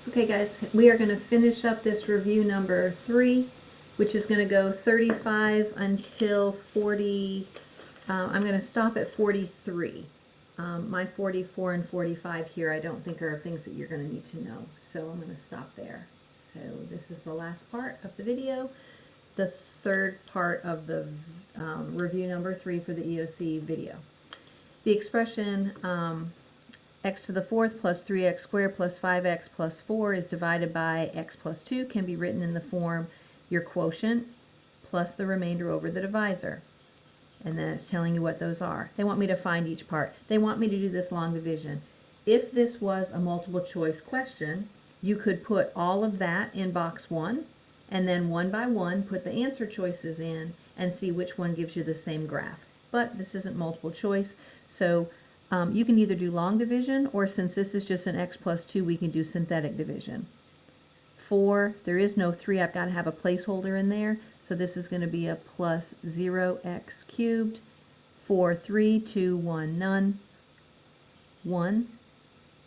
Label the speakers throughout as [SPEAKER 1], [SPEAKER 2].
[SPEAKER 1] Okay guys, we are going to finish up this review number 3, which is going to go 35 until 40. I'm going to stop at 43. My 44 and 45 here I don't think are things that you're going to need to know, so I'm going to stop there. So this is the last part of the video, the third part of the review number 3 for the EOC video. The expression x to the fourth plus 3x squared plus 5x plus 4 is divided by x plus 2 can be written in the form your quotient plus the remainder over the divisor. And then it's telling you what those are. They want me to find each part. They want me to do this long division. If this was a multiple choice question, you could put all of that in box 1 and then one by one put the answer choices in and see which one gives you the same graph. But this isn't multiple choice, so you can either do long division, or since this is just an x plus 2, we can do synthetic division. 4, there is no 3, I've got to have a placeholder in there, so this is going to be a plus 0x cubed. 4, 3, 2, 1, none, 1,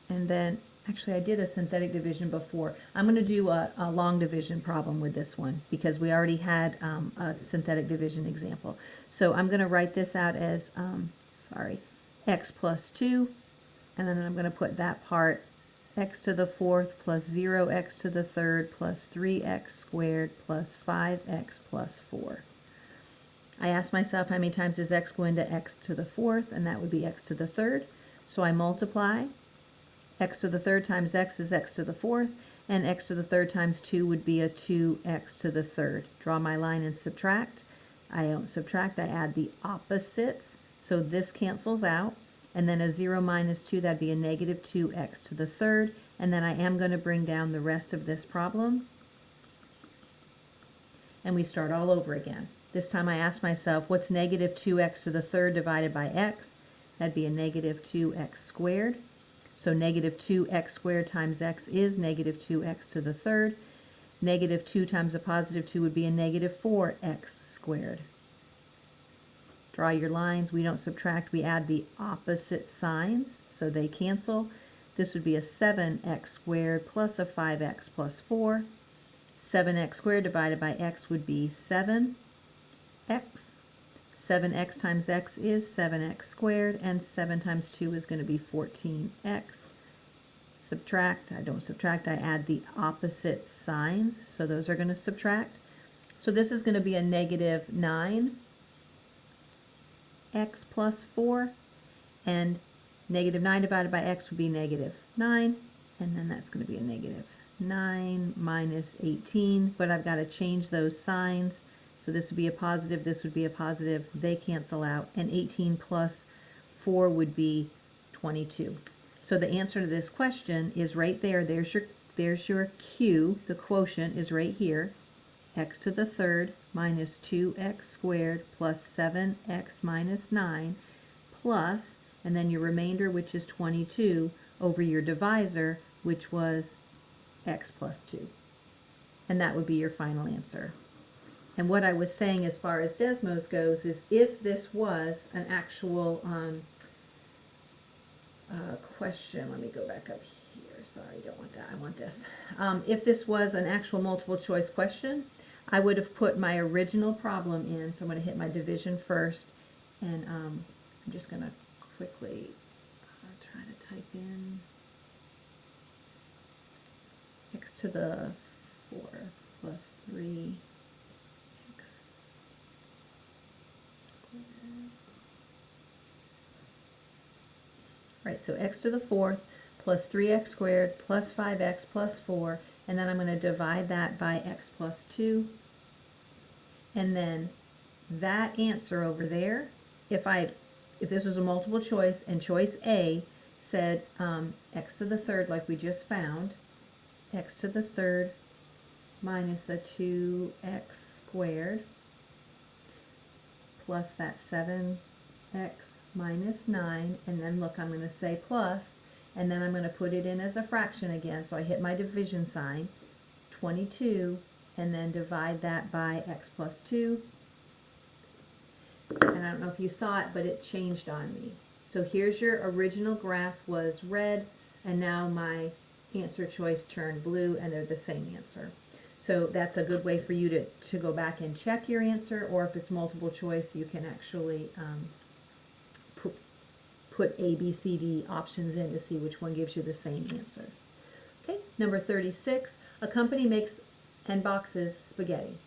[SPEAKER 1] and then, actually I did a synthetic division before. I'm going to do a long division problem with this one, because we already had a synthetic division example. So I'm going to write this out as, x plus 2, and then I'm going to put that part x to the fourth plus 0x to the third plus 3x squared plus 5x plus 4. I asked myself how many times does x go into x to the fourth, and that would be x to the third. So I multiply. X to the third times x is x to the fourth, and x to the third times 2 would be a 2x to the third. Draw my line and subtract. I don't subtract, I add the opposites. So this cancels out, and then a 0 minus 2, that'd be a negative 2x to the third, and then I am going to bring down the rest of this problem, and we start all over again. This time I ask myself, what's negative 2x to the third divided by x? That'd be a negative 2x squared. So negative 2x squared times x is negative 2x to the third. Negative 2 times a positive 2 would be a negative 4x squared. Draw your lines. We don't subtract, we add the opposite signs, so they cancel. This would be a 7x squared plus a 5x plus 4. 7x squared divided by x would be 7x. 7x times x is 7x squared, and 7 times 2 is going to be 14x. Subtract, I don't subtract, I add the opposite signs, so those are going to subtract. So this is going to be a negative 9x plus 4, and negative 9 divided by x would be negative 9, and then that's going to be a negative 9 minus 18, but I've got to change those signs. So this would be a positive, this would be a positive, they cancel out, and 18 plus 4 would be 22. So the answer to this question is right there. There's your Q, the quotient is right here. X to the third minus 2x squared plus 7x minus 9 plus, and then your remainder, which is 22, over your divisor, which was x plus 2. And that would be your final answer. And what I was saying as far as Desmos goes is if this was an actual question, let me go back up here. Sorry, I don't want that. I want this. If this was an actual multiple choice question, I would have put my original problem in. So I'm going to hit my division first, and I'm just going to quickly try to type in x to the 4 plus 3 x squared. Right, so x to the fourth plus 3x squared plus 5x plus 4, and then I'm going to divide that by x plus 2. And then that answer over there, if this was a multiple choice and choice A said x to the third like we just found, x to the third minus a 2x squared plus that 7x minus 9, and then look, I'm going to say plus, and then I'm going to put it in as a fraction again, so I hit my division sign, 22, and then divide that by x plus 2, and I don't know if you saw it, but it changed on me. So here's your original graph was red, and now my answer choice turned blue, and they're the same answer. So that's a good way for you to go back and check your answer, or if it's multiple choice, you can actually put A, B, C, D options in to see which one gives you the same answer. Okay, number 36, a company makes and boxes spaghetti.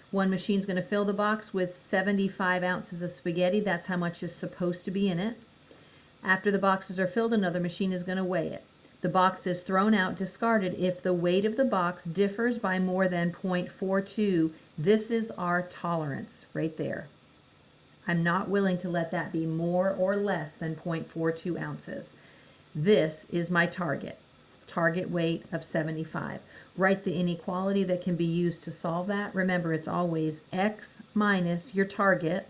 [SPEAKER 1] One machine's going to fill the box with 75 ounces of spaghetti. That's how much is supposed to be in it. After the boxes are filled, another machine is going to weigh it. The box is thrown out, discarded, if the weight of the box differs by more than 0.42. This is our tolerance right there. I'm not willing to let that be more or less than 0.42 ounces. This is my target weight of 75. Write the inequality that can be used to solve that. Remember, it's always x minus your target,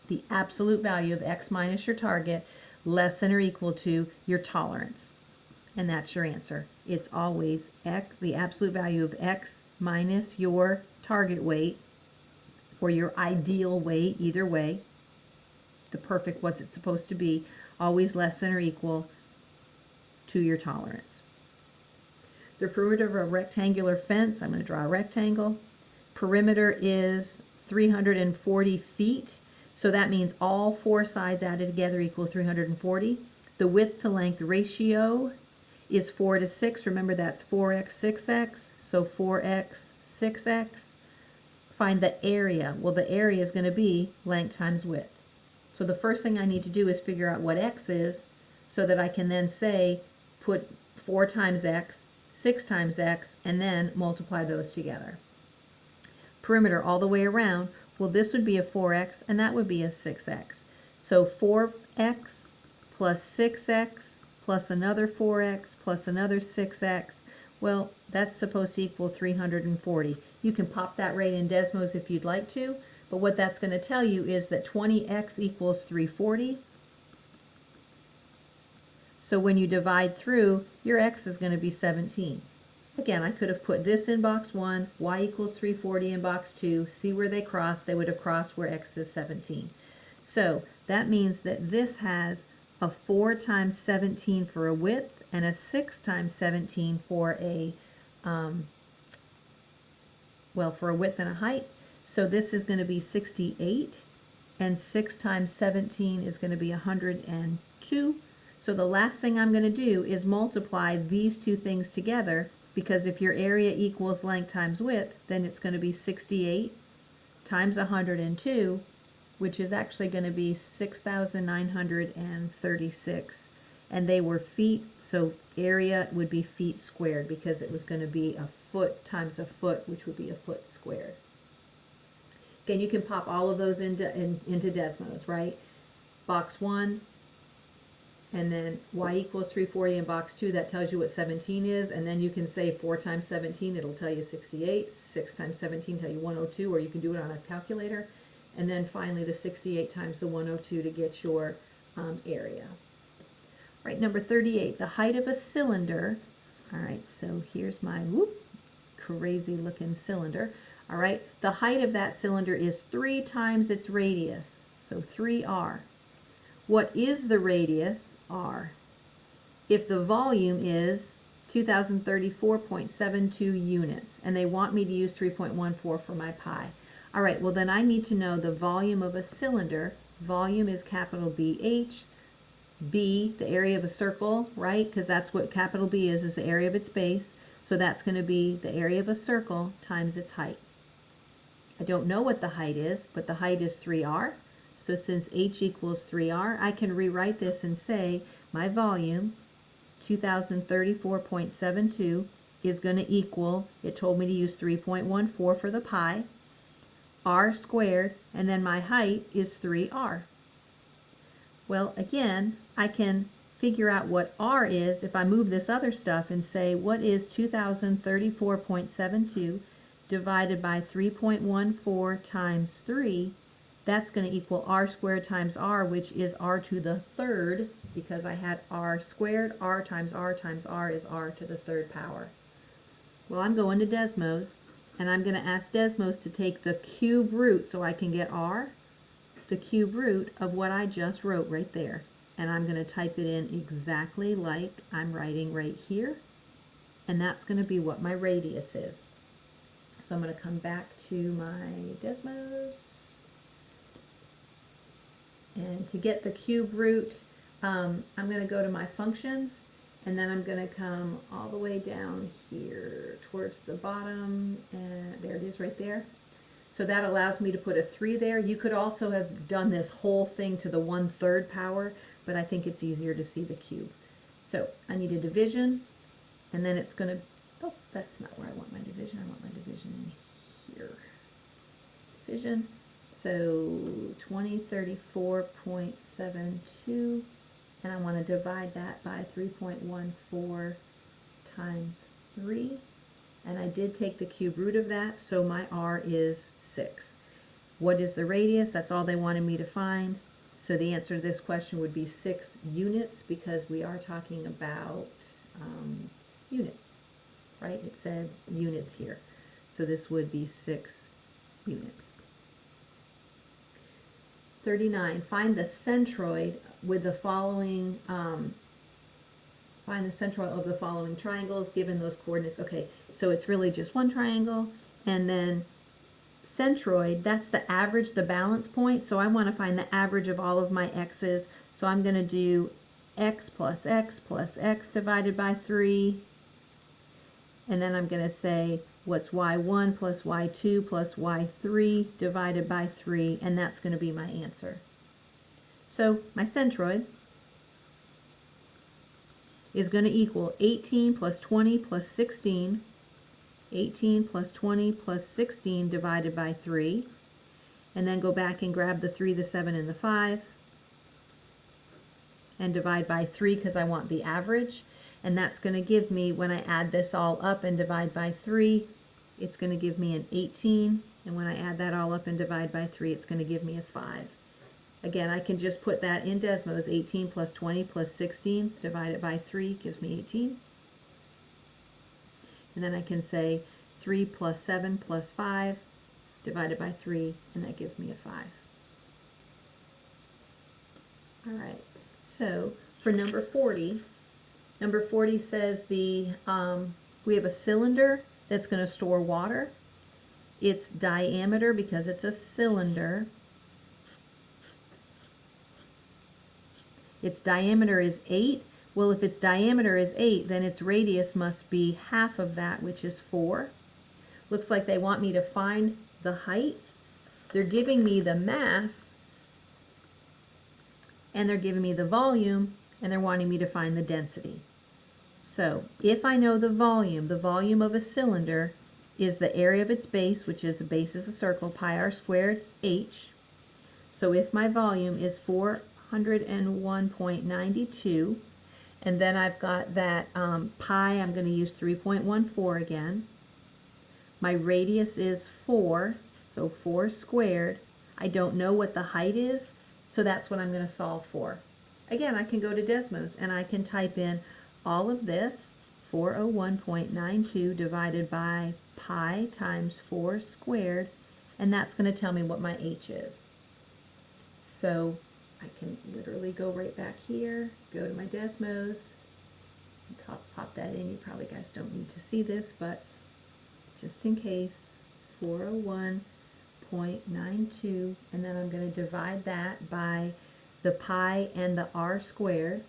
[SPEAKER 1] the absolute value of x minus your target, less than or equal to your tolerance. And that's your answer. It's always x, the absolute value of x minus your target weight, or your ideal weight, either way, the perfect, what's it supposed to be, always less than or equal to your tolerance. The perimeter of a rectangular fence, I'm going to draw a rectangle. Perimeter is 340 feet. So that means all four sides added together equal 340. The width to length ratio is 4 to 6. Remember, that's 4x, 6x. So 4x, 6x. Find the area. Well, the area is going to be length times width. So the first thing I need to do is figure out what x is, so that I can then say, put 4 times x, 6 times x, and then multiply those together. Perimeter all the way around. Well, this would be a 4x, and that would be a 6x. So 4x plus 6x plus another 4x plus another 6x. Well, that's supposed to equal 340. You can pop that right in Desmos if you'd like to, but what that's going to tell you is that 20x equals 340. So when you divide through, your x is going to be 17. Again, I could have put this in box 1, y equals 340 in box 2, see where they cross. They would have crossed where x is 17. So that means that this has a 4 times 17 for a width and a 6 times 17 for a, for a width and a height. So this is going to be 68, and 6 times 17 is going to be 102. So the last thing I'm going to do is multiply these two things together, because if your area equals length times width, then it's going to be 68 times 102, which is actually going to be 6,936. And they were feet, so area would be feet squared, because it was going to be a foot times a foot, which would be a foot squared. Again, you can pop all of those into Desmos, right? Box 1, and then y equals 340 in box 2, that tells you what 17 is, and then you can say 4 times 17, it'll tell you 68, 6 times 17 tell you 102, or you can do it on a calculator, and then finally the 68 times the 102 to get your area. All right, number 38, the height of a cylinder. All right, so here's my crazy looking cylinder. All right, the height of that cylinder is 3 times its radius, so 3r. What is the radius? R. If the volume is 2034.72 units, and they want me to use 3.14 for my pi. All right, well then I need to know the volume of a cylinder. Volume is capital BH. B, the area of a circle, right? Because that's what capital B is the area of its base. So that's going to be the area of a circle times its height. I don't know what the height is, but the height is 3r. So since h equals 3r, I can rewrite this and say my volume, 2034.72, is going to equal, it told me to use 3.14 for the pi, r squared, and then my height is 3r. Well, again, I can figure out what r is if I move this other stuff and say, what is 2034.72 divided by 3.14 times 3? That's going to equal r squared times r, which is r to the third, because I had r squared. R times r times r is r to the third power. Well, I'm going to Desmos, and I'm going to ask Desmos to take the cube root, so I can get r, the cube root of what I just wrote right there. And I'm going to type it in exactly like I'm writing right here. and that's going to be what my radius is. So I'm going to come back to my Desmos, and to get the cube root, I'm going to go to my functions, and then I'm going to come all the way down here towards the bottom, and there it is right there. So that allows me to put a 3 there. You could also have done this whole thing to the 1/3 power, but I think it's easier to see the cube. So I need a division, and then it's going to, oh, that's not where I want my division. I want my division in here. Division. So 2034.72, and I want to divide that by 3.14 times 3. And I did take the cube root of that, so my R is 6. What is the radius? That's all they wanted me to find. So the answer to this question would be 6 units, because we are talking about units, right? It said units here. So this would be 6 units. 39, find the centroid with the following, find the centroid of the following triangles given those coordinates. Okay, so it's really just one triangle, and then centroid, that's the average, the balance point. So I want to find the average of all of my x's. So I'm going to do x plus x plus x divided by 3. And then I'm going to say what's y1 plus y2 plus y3 divided by 3, and that's going to be my answer. So my centroid is going to equal 18 plus 20 plus 16, 18 plus 20 plus 16 divided by 3, and then go back and grab the 3, the 7, and the 5, and divide by 3 because I want the average. And that's going to give me, when I add this all up and divide by 3, it's going to give me an 18. And when I add that all up and divide by 3, it's going to give me a 5. Again, I can just put that in Desmos. 18 plus 20 plus 16 divided by 3 gives me 18. And then I can say 3 plus 7 plus 5 divided by 3, and that gives me a 5. All right, so for number 40, number 40 says we have a cylinder that's going to store water. Its diameter, because it's a cylinder, its diameter is 8. Well, if its diameter is 8, then its radius must be half of that, which is 4. Looks like they want me to find the height. They're giving me the mass, and they're giving me the volume, and they're wanting me to find the density. So if I know the volume of a cylinder is the area of its base, which is the base is a circle, pi r squared h. So if my volume is 401.92, and then I've got that pi, I'm going to use 3.14 again. My radius is 4, so 4 squared. I don't know what the height is, so that's what I'm going to solve for. Again, I can go to Desmos and I can type in all of this, 401.92 divided by pi times 4 squared, and that's going to tell me what my h is. So I can literally go right back here, go to my Desmos, and pop that in. You probably guys don't need to see this, but just in case, 401.92, and then I'm going to divide that by the pi and the r squared.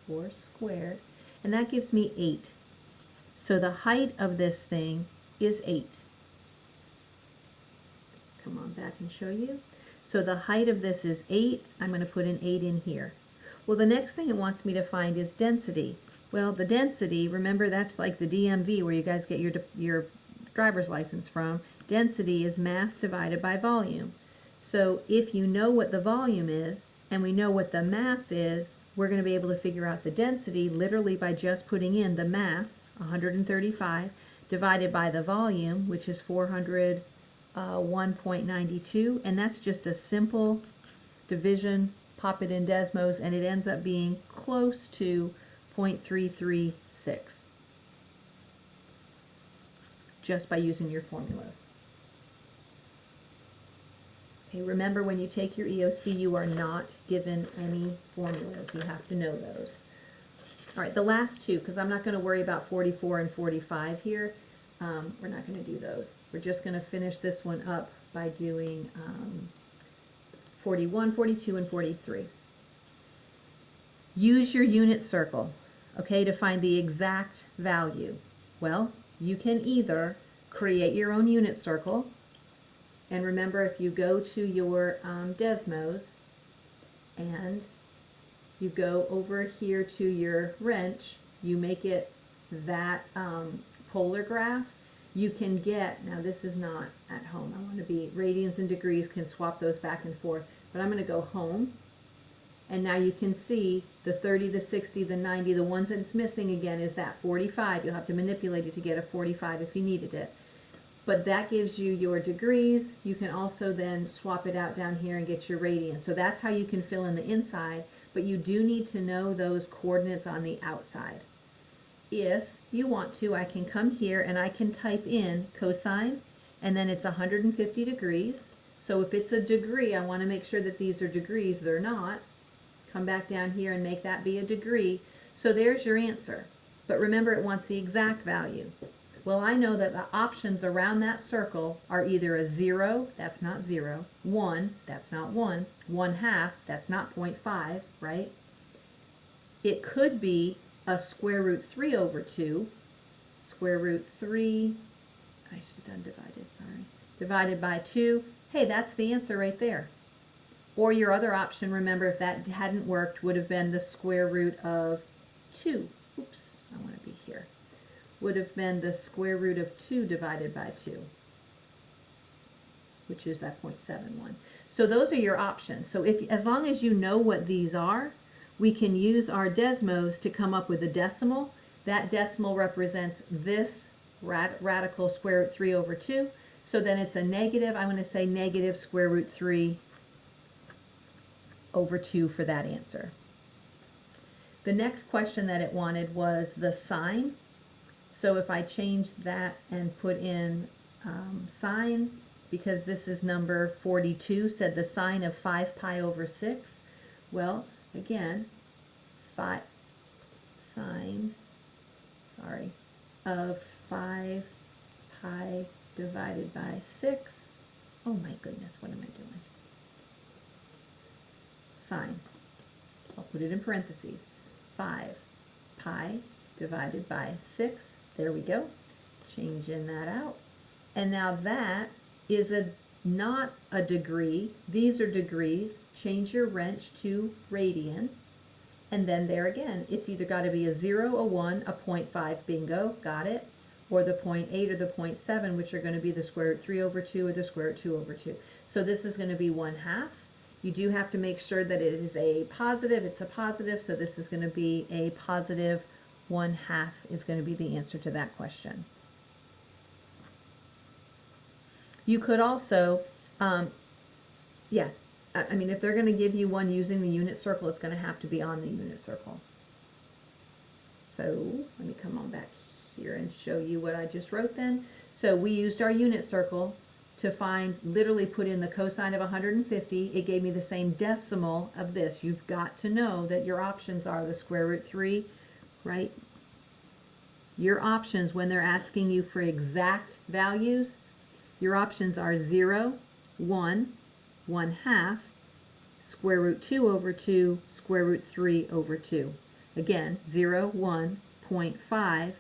[SPEAKER 1] 4 squared, and that gives me 8. So the height of this thing is 8. Come on back and show you. So the height of this is 8. I'm going to put an 8 in here. Well, the next thing it wants me to find is density. Well, the density, remember, that's like the DMV where you guys get your driver's license from. Density is mass divided by volume. So if you know what the volume is, and we know what the mass is, we're going to be able to figure out the density literally by just putting in the mass, 135, divided by the volume, which is 401.92, and that's just a simple division. Pop it in Desmos, and it ends up being close to 0.336, just by using your formulas. Okay, remember when you take your EOC, you are not given any formulas. You have to know those. All right, the last two, because I'm not going to worry about 44 and 45 here. We're not going to do those. We're just going to finish this one up by doing 41, 42, and 43. Use your unit circle, okay, to find the exact value. Well, you can either create your own unit circle, and remember, if you go to your Desmos and you go over here to your wrench, you make it that polar graph, you can get, now this is not at home, I want to be, radians and degrees can swap those back and forth, but I'm going to go home, and now you can see the 30, the 60, the 90, the ones that's missing again is that 45. You'll have to manipulate it to get a 45 if you needed it. But that gives you your degrees. You can also then swap it out down here and get your radians. So that's how you can fill in the inside, but you do need to know those coordinates on the outside. If you want to, I can come here and I can type in cosine, and then it's 150 degrees. So if it's a degree, I want to make sure that these are degrees. They're not. Come back down here and make that be a degree. So there's your answer. But remember, it wants the exact value. Well, I know that the options around that circle are either a 0, that's not 0, 1, that's not 1, 1/2, that's not 0.5, right? It could be a square root 3 over 2, square root 3, I should have done divided, sorry, divided by 2. Hey, that's the answer right there. Or your other option, remember, if that hadn't worked, would have been the square root of 2. Oops, I want to be here. Would have been the square root of 2 divided by 2, which is that 0.71. So those are your options. So if, as long as you know what these are, we can use our Desmos to come up with a decimal. That decimal represents this radical square root 3 over 2. So then it's a negative, I'm going to say negative square root 3 over 2 for that answer. The next question that it wanted was the sine. So if I change that and put in sine, because this is number 42, said the sine of 5 pi over 6. Well, again, sine of 5 pi divided by 6. Oh my goodness, what am I doing? Sine. I'll put it in parentheses. 5 pi divided by 6. There we go. Changing that out. And now that is not a degree. These are degrees. Change your wrench to radian. And then there again, it's either got to be a 0, a 1, a 0.5, bingo, got it, or the 0.8 or the 0.7, which are going to be the square root 3 over 2 or the square root 2 over 2. So this is going to be 1/2. You do have to make sure that it is a positive. It's a positive, so this is going to be a positive 1/2 is going to be the answer to that question. You could also, I mean, if they're going to give you one using the unit circle, it's going to have to be on the unit circle. So let me come on back here and show you what I just wrote then. So we used our unit circle to find, literally put in the cosine of 150. It gave me the same decimal of this. You've got to know that your options are the square root 3, right? Your options, when they're asking you for exact values, your options are 0, 1, 1/2, square root 2 over 2, square root 3 over 2. Again, 0, 1, 0.5,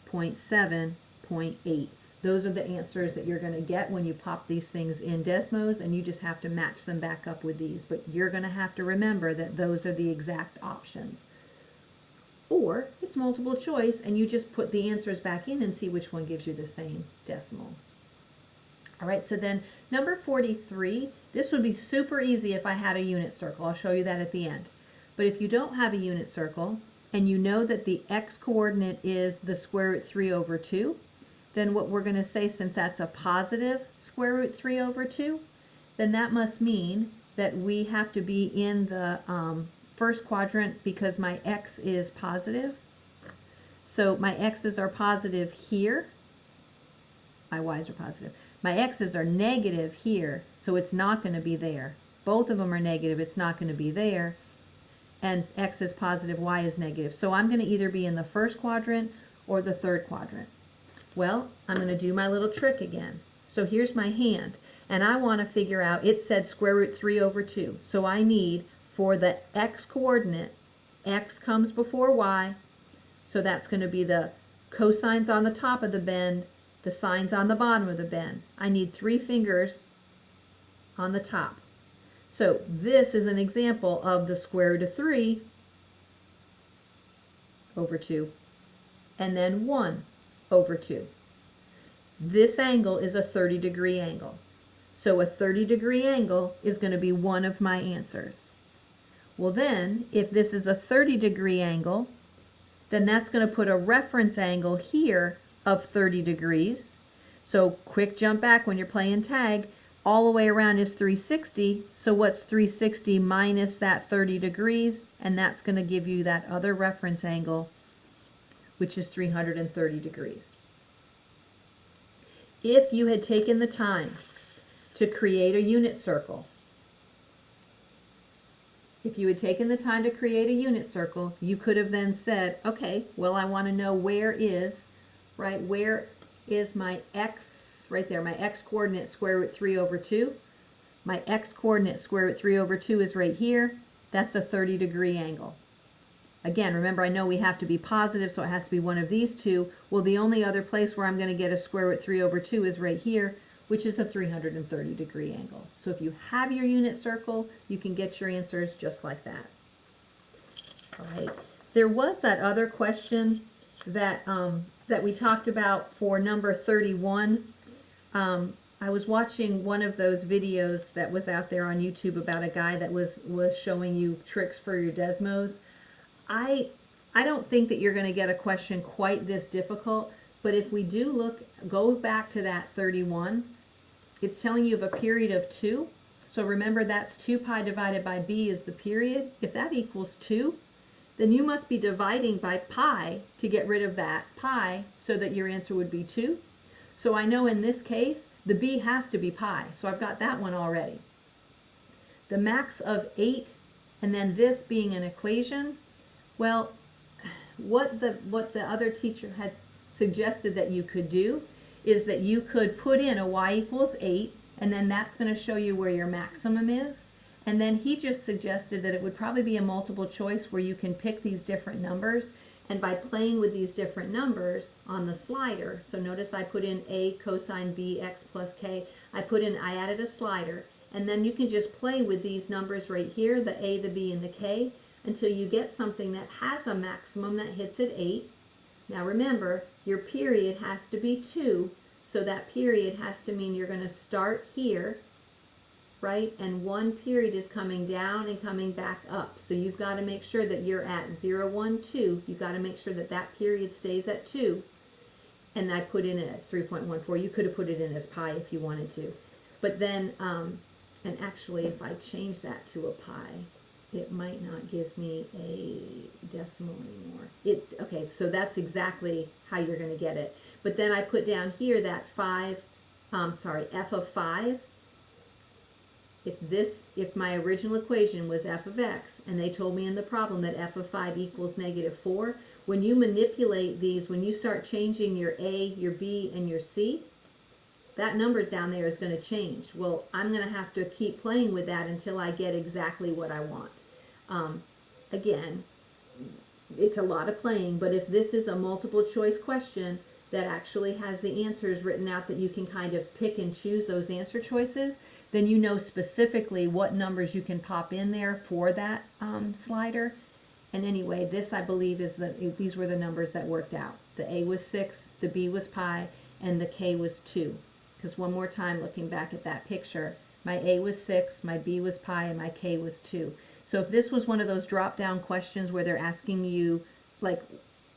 [SPEAKER 1] 0.7, 0.8. Those are the answers that you're going to get when you pop these things in Desmos, and you just have to match them back up with these. But you're going to have to remember that those are the exact options. Or it's multiple choice, and you just put the answers back in and see which one gives you the same decimal. All right, so then number 43, this would be super easy if I had a unit circle. I'll show you that at the end. But if you don't have a unit circle, and you know that the x-coordinate is the square root 3 over 2, then what we're going to say, since that's a positive square root 3 over 2, then that must mean that we have to be in the first quadrant because my x is positive. So my x's are positive here. My y's are positive. My x's are negative here, so it's not going to be there. Both of them are negative, it's not going to be there. And x is positive, y is negative. So I'm going to either be in the first quadrant or the third quadrant. Well, I'm going to do my little trick again. So here's my hand, and I want to figure out, it said square root 3 over 2. So I need, for the x coordinate, x comes before y, so that's going to be the cosines on the top of the bend, the sines on the bottom of the bend. I need 3 fingers on the top. So this is an example of the square root of 3 over 2, and then 1 over 2. This angle is a 30-degree angle. So a 30-degree angle is going to be one of my answers. Well then, if this is a 30-degree angle, then that's going to put a reference angle here of 30 degrees. So quick jump back when you're playing tag. All the way around is 360. So what's 360 minus that 30 degrees? And that's going to give you that other reference angle, which is 330 degrees. If you had taken the time to create a unit circle, you could have then said, okay, well, I want to know where is my x, right there, my x coordinate square root 3 over 2. My x coordinate square root 3 over 2 is right here. That's a 30-degree angle. Again, remember, I know we have to be positive, so it has to be one of these two. Well, the only other place where I'm going to get a square root 3 over 2 is right here, which is a 330-degree angle. So if you have your unit circle, you can get your answers just like that. All right. There was that other question that that we talked about for number 31. I was watching one of those videos that was out there on YouTube about a guy that was showing you tricks for your Desmos. I don't think that you're going to get a question quite this difficult, but if we do go back to that 31, it's telling you of a period of 2. So remember, that's 2 pi divided by b is the period. If that equals 2, then you must be dividing by pi to get rid of that pi so that your answer would be 2. So I know in this case, the b has to be pi. So I've got that one already. The max of 8, and then this being an equation, well, what the other teacher had suggested that you could do is that you could put in a y equals 8, and then that's going to show you where your maximum is. And then he just suggested that it would probably be a multiple choice where you can pick these different numbers, and by playing with these different numbers on the slider, so notice I put in a cosine b x plus k, I added a slider, and then you can just play with these numbers right here, the a, the b, and the k, until you get something that has a maximum that hits at 8. Now remember, your period has to be 2, so that period has to mean you're going to start here, right? And one period is coming down and coming back up. So you've got to make sure that you're at 0, 1, 2. You've got to make sure that that period stays at 2. And I put in it at 3.14. You could have put it in as pi if you wanted to. But then, and actually if I change that to a pi, it might not give me a decimal anymore. Okay, so that's exactly how you're going to get it. But then I put down here that f of 5. If my original equation was f of x, and they told me in the problem that f of 5 equals -4, when you manipulate these, when you start changing your a, your b, and your c, that number down there is going to change. Well, I'm going to have to keep playing with that until I get exactly what I want. Again, it's a lot of playing, but if this is a multiple choice question that actually has the answers written out that you can kind of pick and choose those answer choices, then you know specifically what numbers you can pop in there for that slider. And anyway, this I believe is these were the numbers that worked out. The a was 6, the b was pi, and the k was 2. Because one more time, looking back at that picture, my a was 6, my b was pi, and my k was 2. So if this was one of those drop-down questions where they're asking you, like,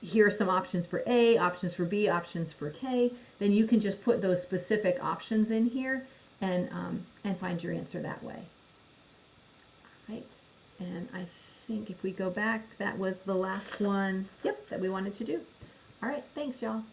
[SPEAKER 1] here are some options for A, options for B, options for K, then you can just put those specific options in here and find your answer that way. All right, and I think if we go back, that was the last one, yep, that we wanted to do. All right, thanks, y'all.